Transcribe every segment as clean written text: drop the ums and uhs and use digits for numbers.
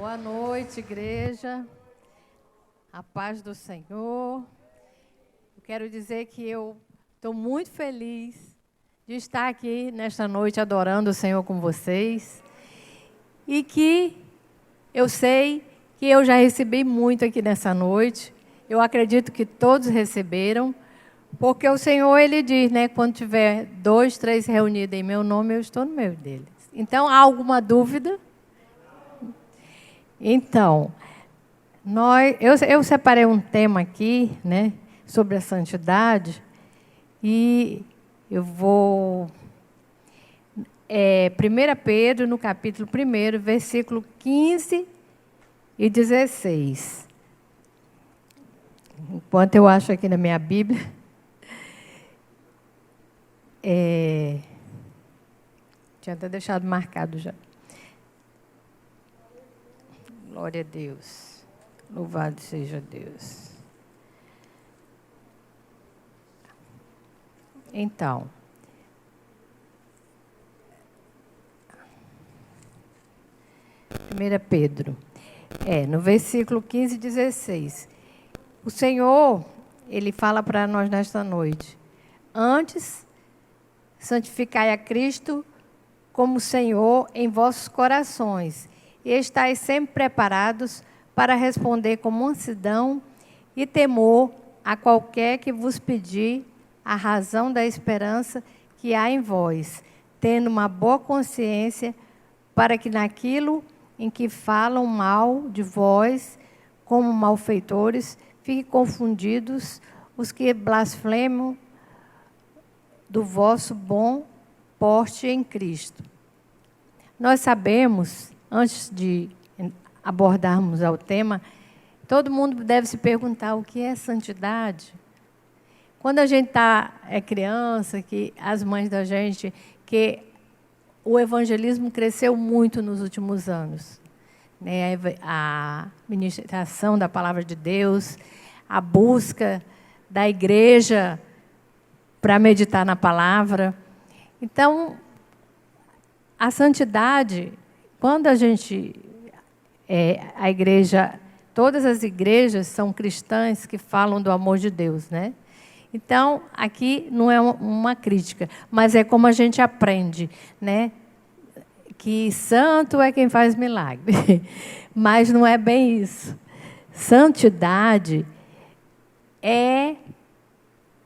Boa noite, igreja. A paz do Senhor. Eu quero dizer que eu estou muito feliz de estar aqui nesta noite adorando o Senhor com vocês. E que eu sei que eu já recebi muito aqui nessa noite. Eu acredito que todos receberam, porque o Senhor, Ele diz, né? Quando tiver 2, 3 reunidos em meu nome, eu estou no meio deles. Então, há alguma dúvida? Então, eu separei um tema aqui, né, sobre a santidade, e eu vou... 1 Pedro, no capítulo 1, versículo 15 e 16. Enquanto eu acho aqui na minha Bíblia... Tinha até deixado marcado já. Glória a Deus. Louvado seja Deus. Então, Pedro, no versículo 15 e 16. O Senhor, Ele fala para nós nesta noite: antes, santificai a Cristo como Senhor em vossos corações, e estáis sempre preparados para responder com mansidão e temor a qualquer que vos pedir a razão da esperança que há em vós, tendo uma boa consciência, para que naquilo em que falam mal de vós, como malfeitores, fiquem confundidos os que blasfemam do vosso bom porte em Cristo. Nós sabemos, antes de abordarmos ao tema, todo mundo deve se perguntar o que é santidade. Quando a gente é criança, que as mães da gente, que o evangelismo cresceu muito nos últimos anos, né? A ministração da palavra de Deus, a busca da igreja para meditar na palavra. Então, a santidade, quando a gente... a igreja, todas as igrejas são cristãs que falam do amor de Deus, né? Então, aqui não é uma crítica, mas é como a gente aprende, né? Que santo é quem faz milagre. Mas não é bem isso. Santidade é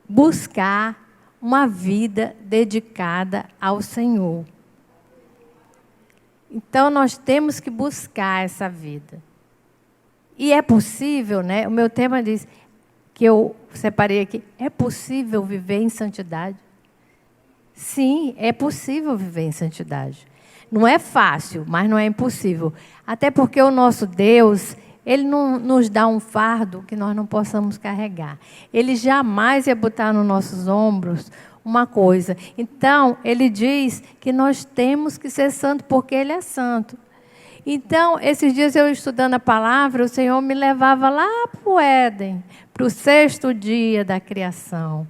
buscar uma vida dedicada ao Senhor. Então, nós temos que buscar essa vida. E é possível, né? O meu tema diz, que eu separei aqui, é possível viver em santidade? Sim, é possível viver em santidade. Não é fácil, mas não é impossível. Até porque o nosso Deus, Ele não nos dá um fardo que nós não possamos carregar. Ele jamais ia botar nos nossos ombros uma coisa. Então, Ele diz que nós temos que ser santos porque Ele é santo. Então, esses dias eu estudando a palavra, o Senhor me levava lá para o Éden, para o 6º dia da criação.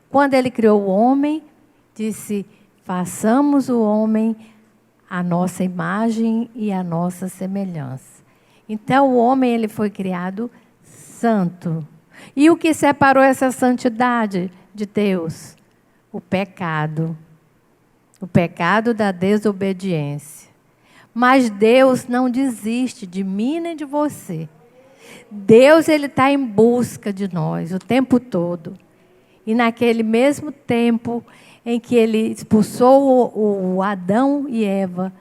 Quando Ele criou o homem, disse, façamos o homem a nossa imagem e a nossa semelhança. Então, o homem ele foi criado santo. E o que separou essa santidade de Deus? O pecado. O pecado da desobediência. Mas Deus não desiste de mim nem de você. Deus ele está em busca de nós o tempo todo. E naquele mesmo tempo em que Ele expulsou o Adão e Eva,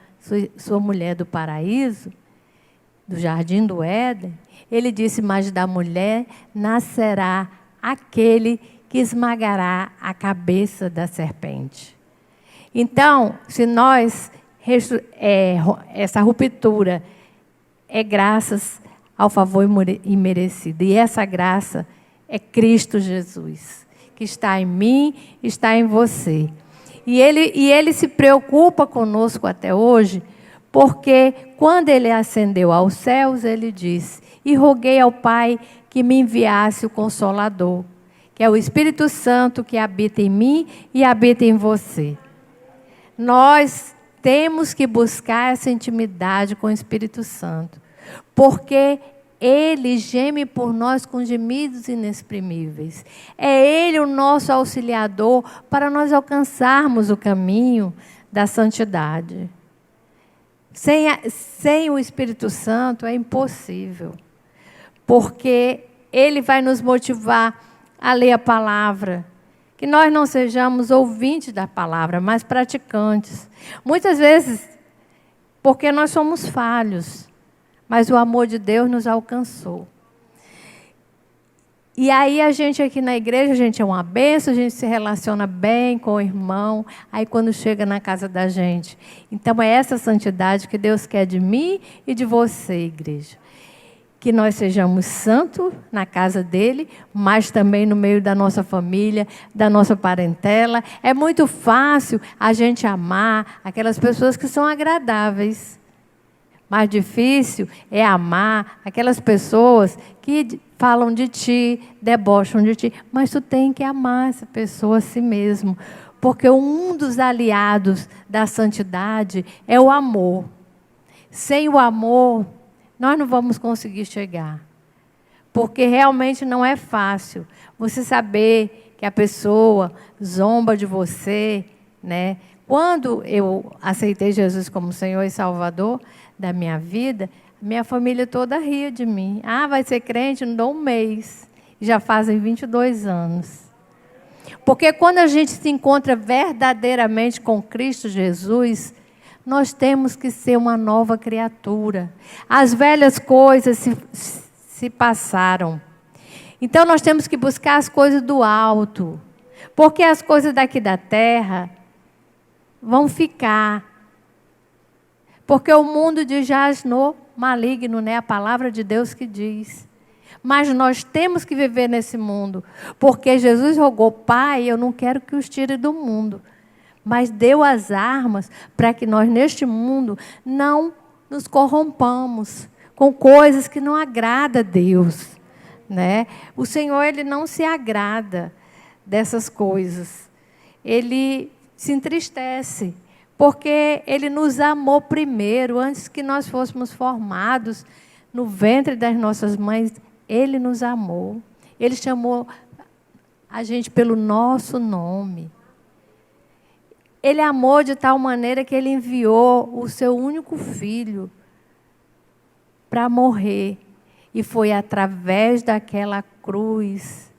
sua mulher, do paraíso, do jardim do Éden, Ele disse, mas da mulher nascerá aquele que esmagará a cabeça da serpente. Então, se nós... essa ruptura é graças ao favor imerecido. E essa graça é Cristo Jesus, que está em mim, está em você. E ele se preocupa conosco até hoje, porque quando Ele ascendeu aos céus, Ele disse, e roguei ao Pai que me enviasse o Consolador, que é o Espírito Santo que habita em mim e habita em você. Nós temos que buscar essa intimidade com o Espírito Santo. porque Ele geme por nós com gemidos inexprimíveis. É Ele o nosso auxiliador para nós alcançarmos o caminho da santidade. Sem o Espírito Santo é impossível, porque Ele vai nos motivar a ler a palavra, que nós não sejamos ouvintes da palavra, mas praticantes. Muitas vezes, porque nós somos falhos, mas o amor de Deus nos alcançou. E aí a gente aqui na igreja, a gente é uma bênção, a gente se relaciona bem com o irmão, aí quando chega na casa da gente. Então é essa santidade que Deus quer de mim e de você, igreja. Que nós sejamos santos na casa dele, mas também no meio da nossa família, da nossa parentela. É muito fácil a gente amar aquelas pessoas que são agradáveis. Mais difícil é amar aquelas pessoas que falam de ti, debocham de ti. Mas tu tem que amar essa pessoa a si mesmo. Porque um dos aliados da santidade é o amor. Sem o amor, nós não vamos conseguir chegar. Porque realmente não é fácil você saber que a pessoa zomba de você, né? Quando eu aceitei Jesus como Senhor e Salvador da minha vida, minha família toda ria de mim. Ah, vai ser crente? Não dou um mês. Já fazem 22 anos. Porque quando a gente se encontra verdadeiramente com Cristo Jesus, nós temos que ser uma nova criatura. As velhas coisas se passaram. Então nós temos que buscar as coisas do alto. Porque as coisas daqui da terra vão ficar. Porque o mundo jaz no maligno, né? A palavra de Deus que diz. Mas nós temos que viver nesse mundo. Porque Jesus rogou, Pai, eu não quero que os tire do mundo. Mas deu as armas para que nós, neste mundo, não nos corrompamos com coisas que não agradam a Deus. Né? O Senhor, Ele não se agrada dessas coisas. Ele se entristece, porque Ele nos amou primeiro, antes que nós fôssemos formados no ventre das nossas mães. Ele nos amou. Ele chamou a gente pelo nosso nome. Ele amou de tal maneira que Ele enviou o seu único filho para morrer. E foi através daquela cruz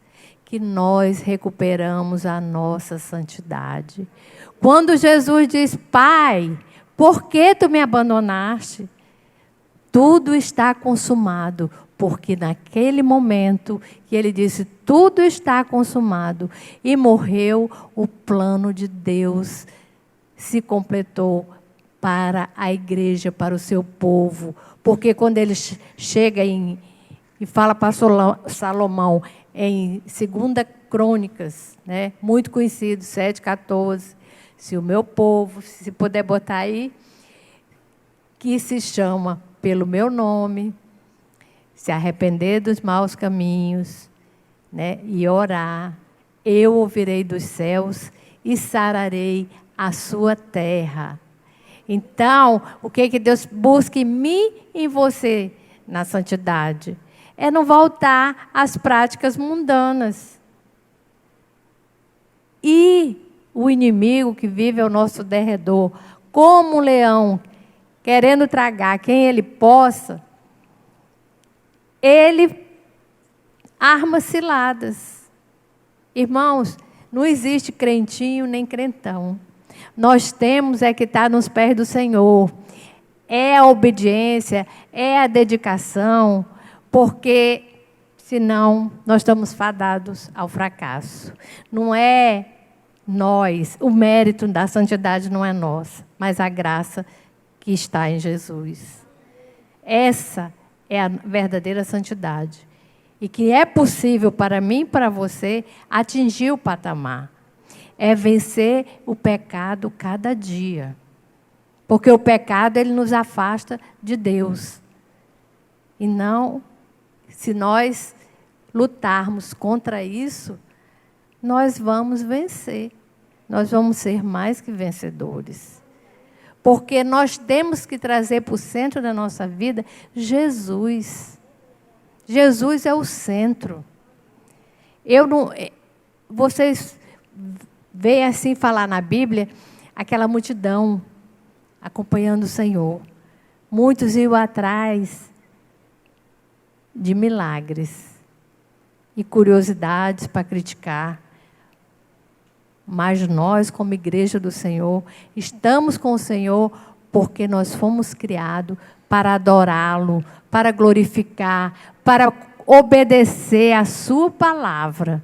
que nós recuperamos a nossa santidade. Quando Jesus diz, Pai, por que tu me abandonaste? Tudo está consumado. Porque naquele momento que ele disse, tudo está consumado, e morreu, o plano de Deus se completou para a igreja, para o seu povo. Porque quando ele chega e fala para Salomão, em 2 Crônicas, né, muito conhecido, 7:14, se o meu povo, se puder botar aí, que se chama pelo meu nome, se arrepender dos maus caminhos, né, e orar, eu ouvirei dos céus e sararei a sua terra. Então, o que Deus busca em mim e em você na santidade? É não voltar às práticas mundanas. E o inimigo que vive ao nosso derredor, como um leão, querendo tragar quem ele possa, ele arma ciladas. Irmãos, não existe crentinho nem crentão. Nós temos que estar nos pés do Senhor. É a obediência, é a dedicação, porque senão nós estamos fadados ao fracasso. Não é nós, o mérito da santidade não é nosso, mas a graça que está em Jesus. Essa é a verdadeira santidade. E que é possível para mim e para você atingir o patamar. É vencer o pecado cada dia. Porque o pecado, ele nos afasta de Deus. E não, se nós lutarmos contra isso, nós vamos vencer. Nós vamos ser mais que vencedores. Porque nós temos que trazer para o centro da nossa vida Jesus. Jesus é o centro. Vocês veem assim falar na Bíblia, aquela multidão acompanhando o Senhor. Muitos iam atrás de milagres e curiosidades para criticar. Mas nós, como igreja do Senhor, estamos com o Senhor porque nós fomos criados para adorá-lo, para glorificar, para obedecer a sua palavra.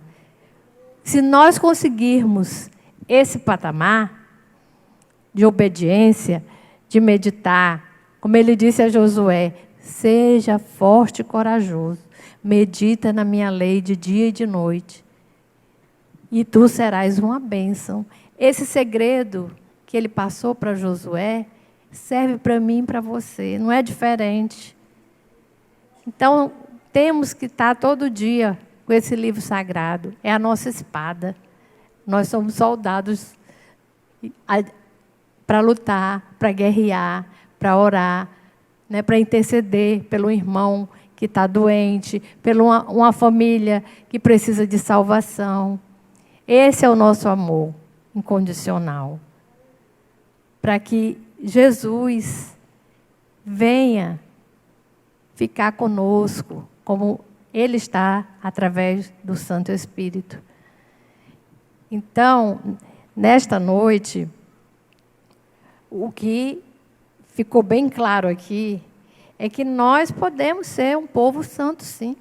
Se nós conseguirmos esse patamar de obediência, de meditar, como ele disse a Josué, seja forte e corajoso, medita na minha lei de dia e de noite, e tu serás uma bênção. Esse segredo que ele passou para Josué serve para mim e para você, não é diferente. Então, temos que estar todo dia com esse livro sagrado, é a nossa espada. Nós somos soldados para lutar, para guerrear, para orar, né, para interceder pelo irmão que está doente, pela uma família que precisa de salvação. Esse é o nosso amor incondicional. Para que Jesus venha ficar conosco, como Ele está através do Santo Espírito. Então, nesta noite, o que ficou bem claro aqui é que nós podemos ser um povo santo, sim.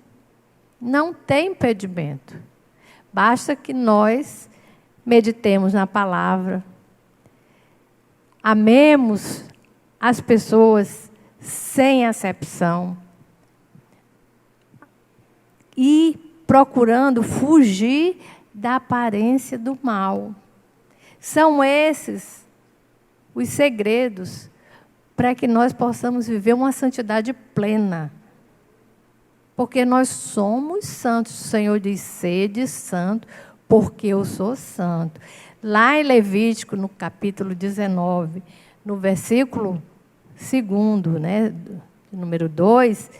Não tem impedimento. Basta que nós meditemos na palavra, amemos as pessoas sem acepção e procurando fugir da aparência do mal. São esses os segredos para que nós possamos viver uma santidade plena. Porque nós somos santos. O Senhor diz, sede santo, porque eu sou santo. Lá em Levítico, no capítulo 19, no versículo 2, né, número 2,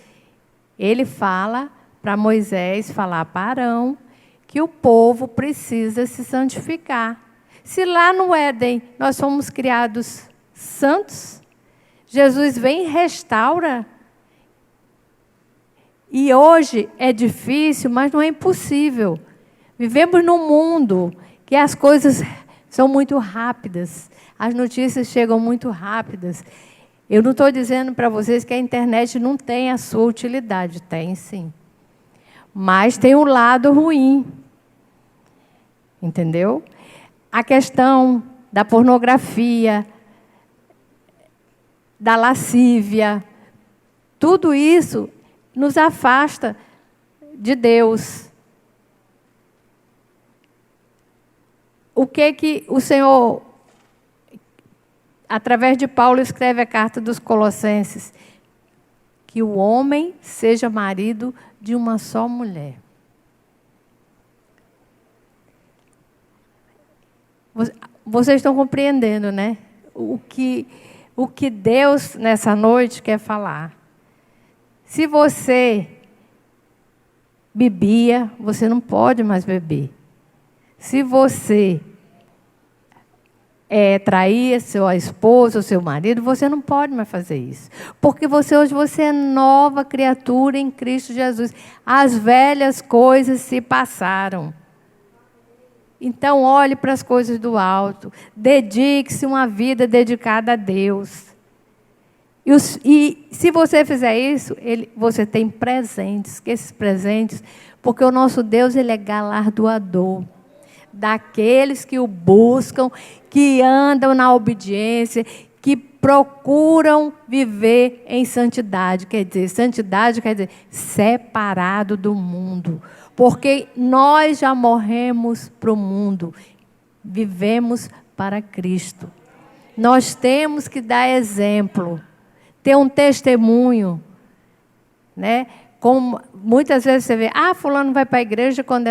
ele fala para Moisés, falar para Arão, que o povo precisa se santificar. Se lá no Éden nós fomos criados santos, Jesus vem e restaura. E hoje é difícil, mas não é impossível. Vivemos num mundo que as coisas são muito rápidas. As notícias chegam muito rápidas. Eu não estou dizendo para vocês que a internet não tem a sua utilidade. Tem, sim. Mas tem um lado ruim. Entendeu? A questão da pornografia, da lascívia, tudo isso nos afasta de Deus. O que o Senhor, através de Paulo, escreve a carta dos Colossenses? Que o homem seja marido de uma só mulher. Vocês estão compreendendo, né? O que Deus, nessa noite, quer falar. Se você bebia, você não pode mais beber. Se você traía sua esposa ou seu marido, você não pode mais fazer isso. Porque hoje você é nova criatura em Cristo Jesus. As velhas coisas se passaram. Então, olhe para as coisas do alto. Dedique-se uma vida dedicada a Deus. E se você fizer isso, você tem presentes. Que esses presentes, porque o nosso Deus, Ele é galardoador daqueles que o buscam, que andam na obediência, que procuram viver em santidade. Santidade quer dizer separado do mundo. Porque nós já morremos para o mundo, vivemos para Cristo. Nós temos que dar exemplo, ter um testemunho, né? Como muitas vezes você vê, fulano vai para a igreja, quando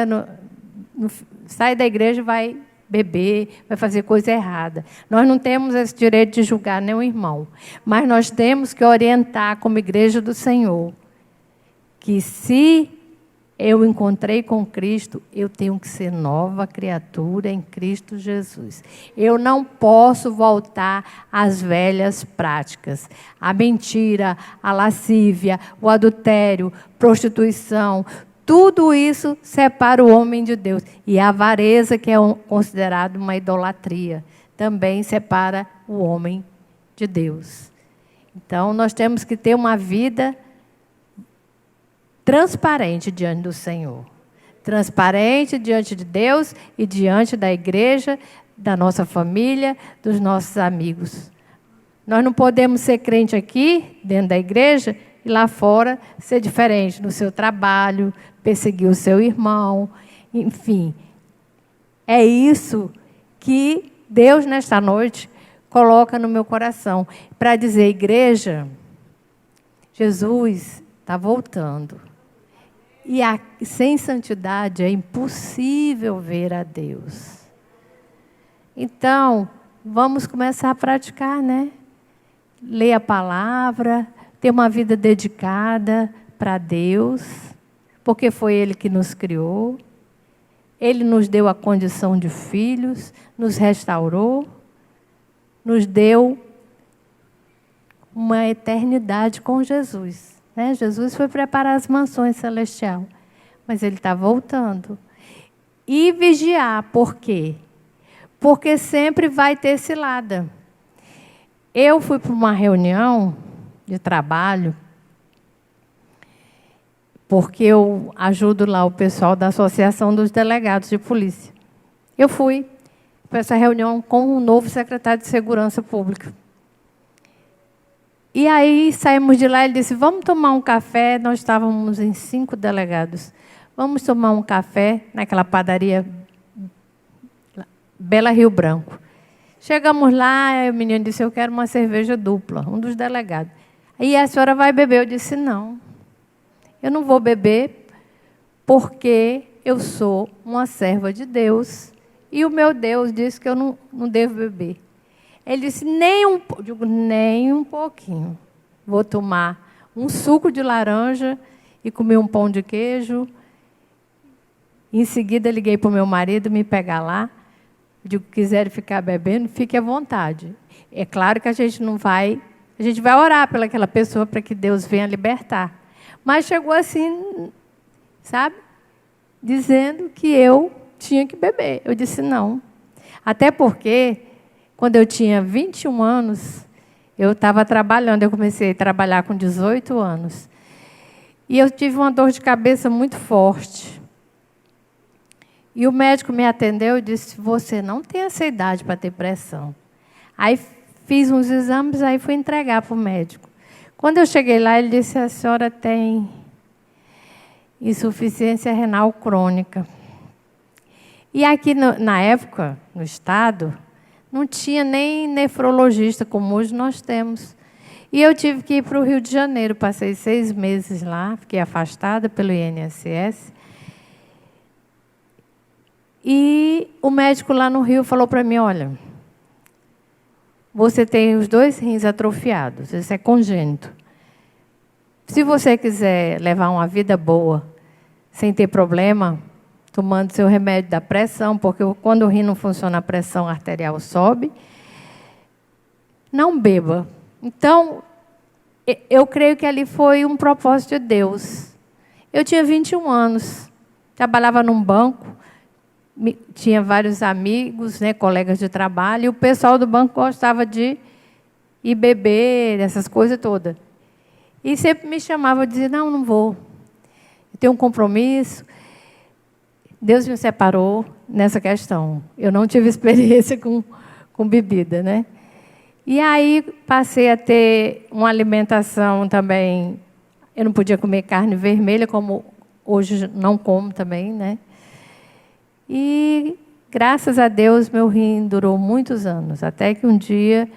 sai da igreja vai beber, vai fazer coisa errada. Nós não temos esse direito de julgar nenhum irmão, mas nós temos que orientar como igreja do Senhor, que se eu encontrei com Cristo, eu tenho que ser nova criatura em Cristo Jesus. Eu não posso voltar às velhas práticas. A mentira, a lascívia, o adultério, prostituição, tudo isso separa o homem de Deus. E a avareza, que é considerada uma idolatria, também separa o homem de Deus. Então, nós temos que ter uma vida transparente diante do Senhor. Transparente diante de Deus e diante da igreja, da nossa família, dos nossos amigos. Nós não podemos ser crente aqui, dentro da igreja, e lá fora ser diferente no seu trabalho, perseguir o seu irmão, enfim. É isso que Deus, nesta noite, coloca no meu coração, para dizer, igreja, Jesus está voltando. E sem santidade é impossível ver a Deus. Então, vamos começar a praticar, né? Ler a palavra, ter uma vida dedicada para Deus, porque foi Ele que nos criou. Ele nos deu a condição de filhos, nos restaurou, nos deu uma eternidade com Jesus. Né? Jesus foi preparar as mansões celestiais, mas Ele está voltando. E vigiar, por quê? Porque sempre vai ter cilada. Eu fui para uma reunião de trabalho, porque eu ajudo lá o pessoal da Associação dos Delegados de Polícia. Eu fui para essa reunião com o novo secretário de Segurança Pública. E aí saímos de lá, ele disse, vamos tomar um café, nós estávamos em 5 delegados. Vamos tomar um café naquela padaria Bela Rio Branco. Chegamos lá, o menino disse, eu quero uma cerveja dupla, um dos delegados. Aí a senhora vai beber? Eu disse, não, eu não vou beber porque eu sou uma serva de Deus e o meu Deus disse que eu não devo beber. Ele disse, nem um pouquinho. Vou tomar um suco de laranja e comer um pão de queijo. Em seguida, liguei para o meu marido me pegar lá. Digo, quiser ficar bebendo, fique à vontade. É claro que a gente vai orar pelaquela pessoa para que Deus venha libertar. Mas chegou assim, sabe? Dizendo que eu tinha que beber. Eu disse, não. Até porque, quando eu tinha 21 anos, eu estava trabalhando. Eu comecei a trabalhar com 18 anos. E eu tive uma dor de cabeça muito forte. E o médico me atendeu e disse, você não tem essa idade para ter pressão. Aí fiz uns exames, aí fui entregar para o médico. Quando eu cheguei lá, ele disse, a senhora tem insuficiência renal crônica. E aqui, na época, no estado, não tinha nem nefrologista, como hoje nós temos. E eu tive que ir para o Rio de Janeiro, passei 6 meses lá, fiquei afastada pelo INSS. E o médico lá no Rio falou para mim, olha, você tem os 2 rins atrofiados, isso é congênito. Se você quiser levar uma vida boa, sem ter problema, tomando seu remédio da pressão, porque quando o rim não funciona, a pressão arterial sobe, não beba. Então, eu creio que ali foi um propósito de Deus. Eu tinha 21 anos, trabalhava num banco, tinha vários amigos, né, colegas de trabalho, e o pessoal do banco gostava de ir beber, essas coisas todas. E sempre me chamava, eu dizia, não vou, eu tenho um compromisso. Deus me separou nessa questão. Eu não tive experiência com bebida, né? E aí passei a ter uma alimentação também. Eu não podia comer carne vermelha, como hoje não como também, né? E, graças a Deus, meu rim durou muitos anos. Até que um dia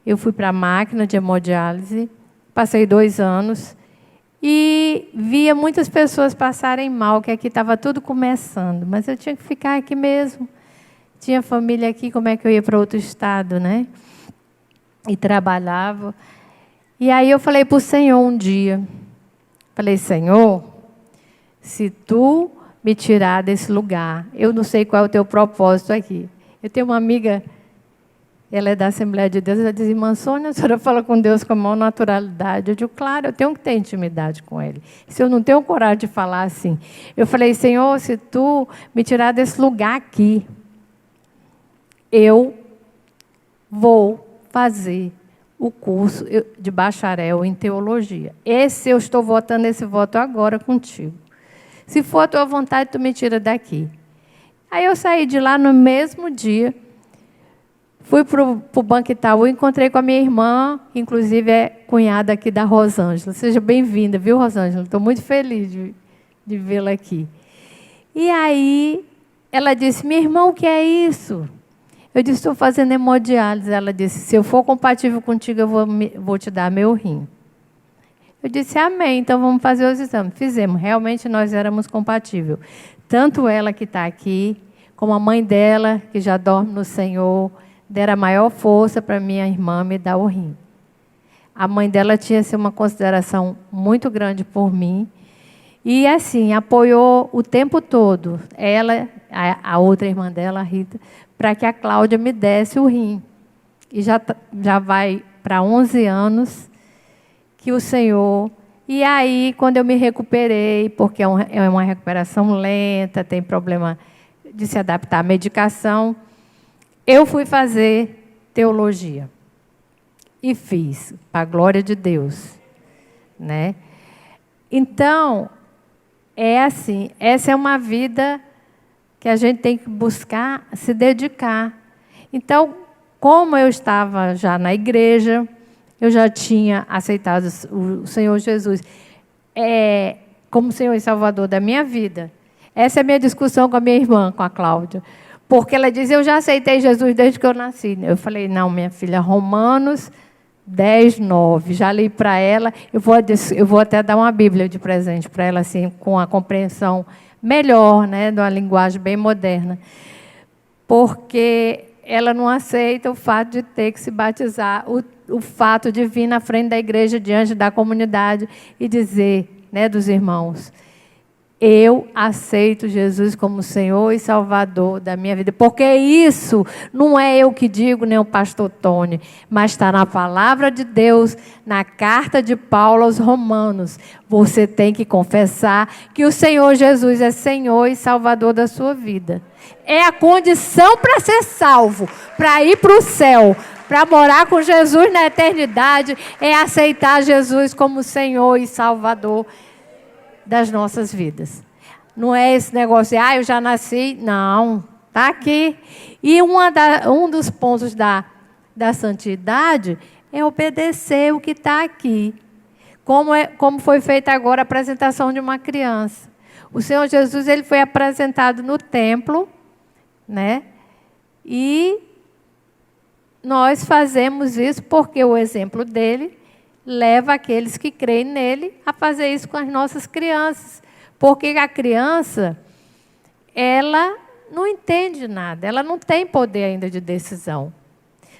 eu fui para a máquina de hemodiálise, passei 2 anos e via muitas pessoas passarem mal, que aqui estava tudo começando. Mas eu tinha que ficar aqui mesmo, Tinha família aqui, como é que eu ia para outro estado, né? E trabalhava. E aí eu falei para o Senhor um dia, falei, Senhor, se tu me tirar desse lugar, eu não sei qual é o teu propósito aqui. Eu tenho uma amiga, ela é da Assembleia de Deus, ela diz, irmã Sônia, a senhora fala com Deus com a maior naturalidade. Eu digo, claro, eu tenho que ter intimidade com Ele. Se eu não tenho coragem de falar assim. Eu falei, Senhor, se tu me tirar desse lugar aqui, eu vou fazer o curso de bacharel em teologia. Esse eu estou votando esse voto agora contigo. Se for a tua vontade, tu me tira daqui. Aí eu saí de lá no mesmo dia, fui para o Banco Itaú, encontrei com a minha irmã, que inclusive é cunhada aqui da Rosângela. Seja bem-vinda, viu, Rosângela? Estou muito feliz de vê-la aqui. E aí ela disse, minha irmã, o que é isso? Eu disse, estou fazendo hemodiálise. Ela disse, se eu for compatível contigo, eu vou te dar meu rim. Eu disse, amém, então vamos fazer os exames. Fizemos, realmente nós éramos compatíveis. Tanto ela que está aqui, como a mãe dela, que já dorme no Senhor, deram a maior força para minha irmã me dar o rim. A mãe dela tinha assim, uma consideração muito grande por mim. E assim, apoiou o tempo todo, ela, a outra irmã dela, a Rita, para que a Cláudia me desse o rim. E já vai para 11 anos que o Senhor... E aí, quando eu me recuperei, porque é uma recuperação lenta, tem problema de se adaptar à medicação, eu fui fazer teologia. E fiz, para a glória de Deus. Né? Então, é assim, essa é uma vida que a gente tem que buscar se dedicar. Então, como eu estava já na igreja, eu já tinha aceitado o Senhor Jesus como Senhor e Salvador da minha vida. Essa é a minha discussão com a minha irmã, com a Cláudia. Porque ela diz, eu já aceitei Jesus desde que eu nasci. Eu falei, não, minha filha, Romanos 10, 9. Já li para ela, eu vou até dar uma Bíblia de presente para ela, assim, com a compreensão melhor, né, de uma linguagem bem moderna. Porque ela não aceita o fato de ter que se batizar, o fato de vir na frente da igreja, diante da comunidade, e dizer, né, dos irmãos, eu aceito Jesus como Senhor e Salvador da minha vida. Porque isso não é eu que digo, nem o pastor Tony, mas está na palavra de Deus, na carta de Paulo aos Romanos. Você tem que confessar que o Senhor Jesus é Senhor e Salvador da sua vida. É a condição para ser salvo, para ir para o céu, para morar com Jesus na eternidade, é aceitar Jesus como Senhor e Salvador das nossas vidas. Não é esse negócio de, eu já nasci. Não, está aqui. E um dos pontos da santidade é obedecer o que está aqui. Como foi feita agora a apresentação de uma criança. O Senhor Jesus, ele foi apresentado no templo, né? E nós fazemos isso porque o exemplo dele leva aqueles que creem nele a fazer isso com as nossas crianças. Porque a criança, ela não entende nada, ela não tem poder ainda de decisão.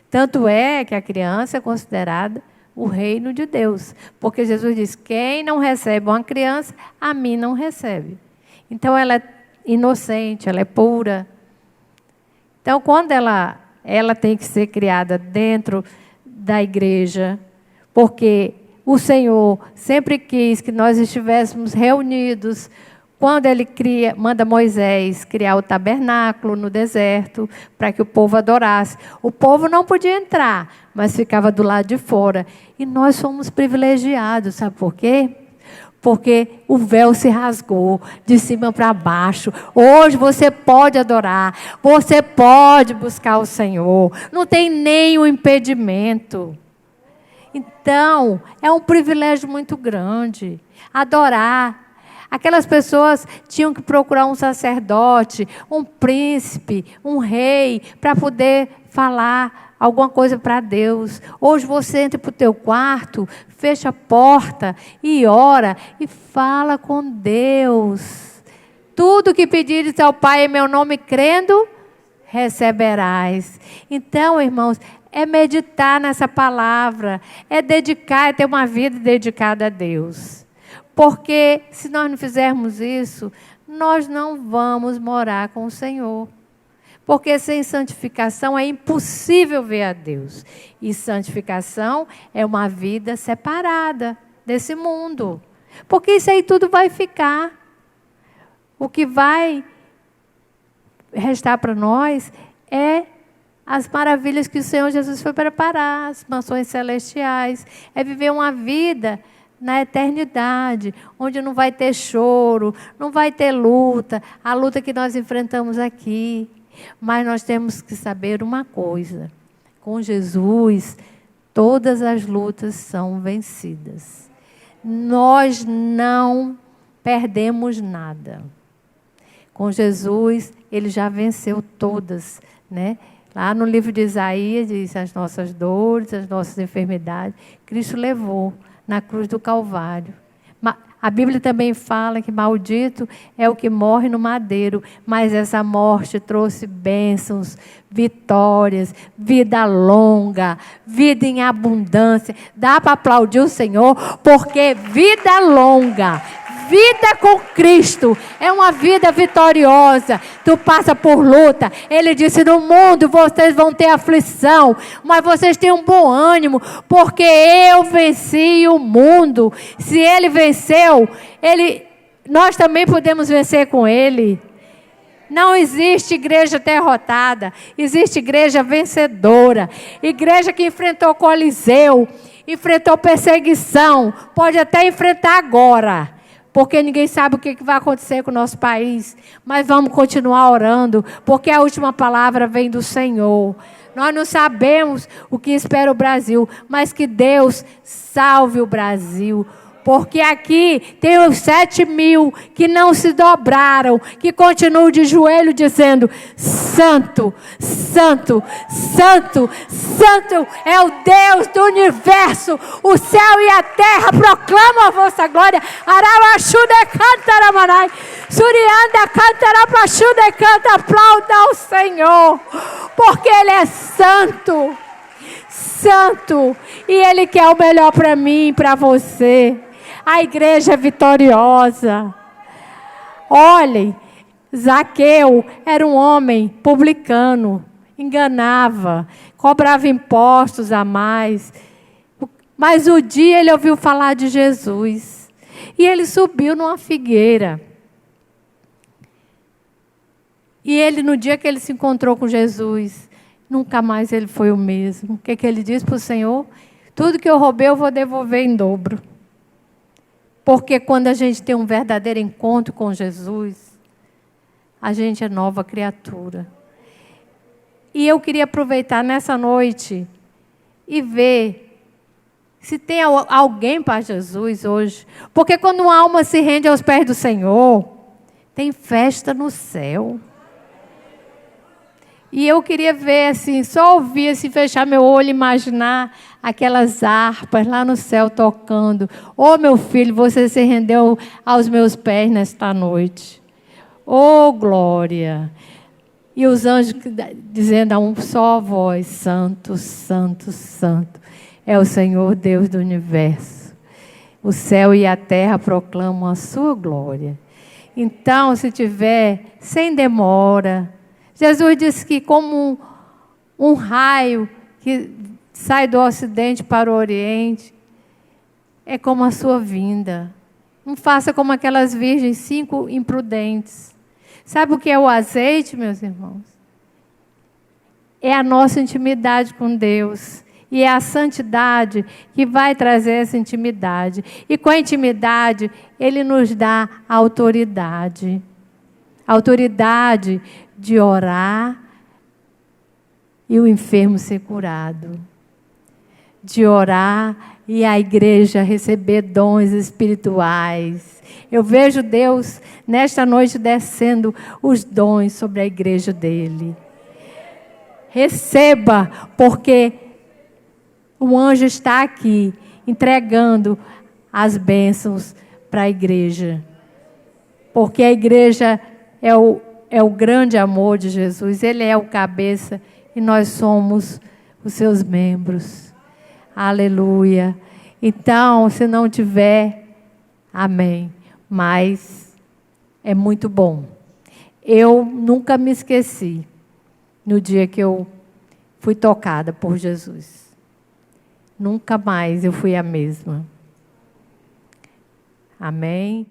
Tanto é que a criança é considerada o reino de Deus. Porque Jesus diz, quem não recebe uma criança, a mim não recebe. Então, ela é inocente, ela é pura. Então, quando ela tem que ser criada dentro da igreja, porque o Senhor sempre quis que nós estivéssemos reunidos. Quando Ele manda Moisés criar o tabernáculo no deserto, para que o povo adorasse. O povo não podia entrar, mas ficava do lado de fora. E nós fomos privilegiados, sabe por quê? Porque o véu se rasgou de cima para baixo. Hoje você pode adorar, você pode buscar o Senhor. Não tem nenhum impedimento. Então, é um privilégio muito grande adorar. Aquelas pessoas tinham que procurar um sacerdote, um príncipe, um rei, para poder falar alguma coisa para Deus. Hoje você entra para o teu quarto, fecha a porta e ora e fala com Deus. Tudo que pedires ao Pai em meu nome, crendo, receberás. Então, irmãos, é meditar nessa palavra, é dedicar, é ter uma vida dedicada a Deus. Porque se nós não fizermos isso, nós não vamos morar com o Senhor. Porque sem santificação é impossível ver a Deus. E santificação é uma vida separada desse mundo. Porque isso aí tudo vai ficar. O que vai restar para nós é as maravilhas que o Senhor Jesus foi preparar, as mansões celestiais. É viver uma vida na eternidade, onde não vai ter choro, não vai ter luta, a luta que nós enfrentamos aqui. Mas nós temos que saber uma coisa: com Jesus, todas as lutas são vencidas. Nós não perdemos nada. Com Jesus, Ele já venceu todas, né? Lá no livro de Isaías, diz as nossas dores, as nossas enfermidades, Cristo levou na cruz do Calvário. A Bíblia também fala que maldito é o que morre no madeiro, mas essa morte trouxe bênçãos, vitórias, vida longa, vida em abundância. Dá para aplaudir o Senhor, porque vida longa, vida com Cristo é uma vida vitoriosa. Tu passa por luta. Ele disse: no mundo vocês vão ter aflição, mas vocês têm um bom ânimo, porque eu venci o mundo. Se Ele venceu, nós também podemos vencer com Ele. Não existe igreja derrotada, existe igreja vencedora. Igreja que enfrentou Coliseu, enfrentou perseguição, pode até enfrentar agora. Porque ninguém sabe o que vai acontecer com o nosso país. Mas vamos continuar orando, porque a última palavra vem do Senhor. Nós não sabemos o que espera o Brasil, mas que Deus salve o Brasil. Porque aqui tem os 7.000 que não se dobraram, que continuam de joelho dizendo: Santo, Santo, Santo, Santo é o Deus do universo. O céu e a terra proclamam a vossa glória. Arabaxude cantaramanai, surianda cantarabaxude canta, aplauda ao Senhor, porque Ele é santo, santo, e Ele quer o melhor para mim e para você. A igreja é vitoriosa. Olhem, Zaqueu era um homem publicano, enganava, cobrava impostos a mais. Mas um dia ele ouviu falar de Jesus. E ele subiu numa figueira. E ele, no dia que ele se encontrou com Jesus, nunca mais ele foi o mesmo. O que ele disse para o Senhor? Tudo que eu roubei eu vou devolver em dobro. Porque quando a gente tem um verdadeiro encontro com Jesus, a gente é nova criatura. E eu queria aproveitar nessa noite e ver se tem alguém para Jesus hoje. Porque quando uma alma se rende aos pés do Senhor, tem festa no céu. E eu queria ver, assim, só ouvir, assim, fechar meu olho e imaginar aquelas harpas lá no céu tocando. Oh, meu filho, você se rendeu aos meus pés nesta noite. Oh, glória! E os anjos dizendo a uma só voz: Santo, Santo, Santo é o Senhor Deus do universo. O céu e a terra proclamam a sua glória. Então, se tiver, sem demora. Jesus disse que como um raio que sai do ocidente para o oriente, é como a sua vinda. Não faça como aquelas virgens 5 imprudentes. Sabe o que é o azeite, meus irmãos? É a nossa intimidade com Deus. E é a santidade que vai trazer essa intimidade. E com a intimidade, Ele nos dá autoridade. Autoridade de orar e o enfermo ser curado. De orar e a igreja receber dons espirituais. Eu vejo Deus nesta noite descendo os dons sobre a igreja dele. Receba, porque o anjo está aqui entregando as bênçãos para a igreja. Porque a igreja é é o grande amor de Jesus. Ele é o cabeça e nós somos os seus membros. Aleluia. Então, se não tiver, amém. Mas é muito bom. Eu nunca me esqueci no dia que eu fui tocada por Jesus. Nunca mais eu fui a mesma. Amém.